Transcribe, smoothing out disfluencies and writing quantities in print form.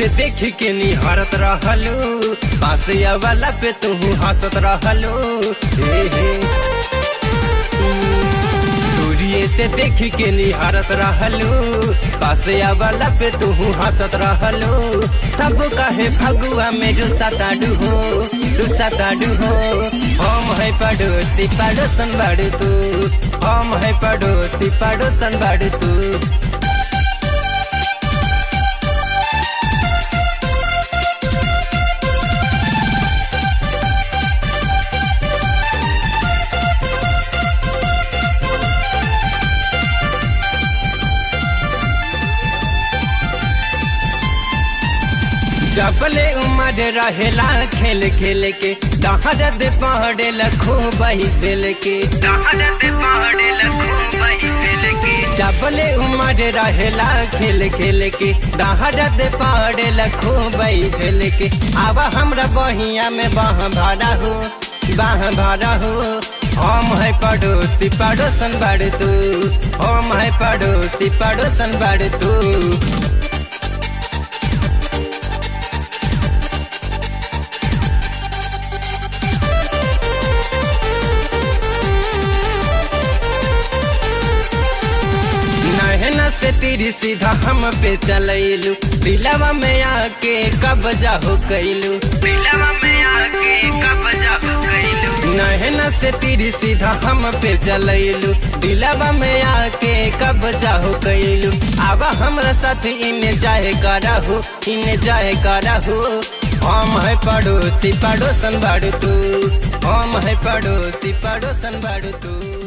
से देख के निहारत रहलू, पासिया वाला पे तू हंसत रहलू। दूरिये से देख के निहारत रहलू, पासिया वाला पे तू हंसत रहलू। तब कहे फगुआ में रुसा ताडू हो। हम है पड़ोसी पड़ोसन बाड़ू तू, हम है पड़ोसी पड़ोसन बाड़ू तू। जबले उमर रहेला खेल खेल के, दहरत पहाड़े लखो बही सेल के, दहरत पहाड़े लखो बही सेल के। जबले उमर रहेला खेल खेल के, दहरत पहाड़े लखो बही सेल के। अब हमरा बहिया में बाह भाड़ा हो, बाह भाड़ा हो। हम है पड़ोसी पड़ोसन बाड़ू तू, हम है पड़ोसी पड़ोसन बाड़ू तू। नहना से तेरी सीधा हम पे चलैलू, दिलवा में आके कब्जा हो कैलू, दिलवा में आके कब्जा हो कैलू। नहना से तेरी सीधा हम पे चलैलू, दिलवा में आके कब्जा हो कैलू। अब हमरा साथ इन्हें जाए करहु, इन्हें जाए करहु। हम है पड़ोसी पड़ोसन बाड़ू तू, हम है पड़ोसी पड़ोसन बाड़ू तू।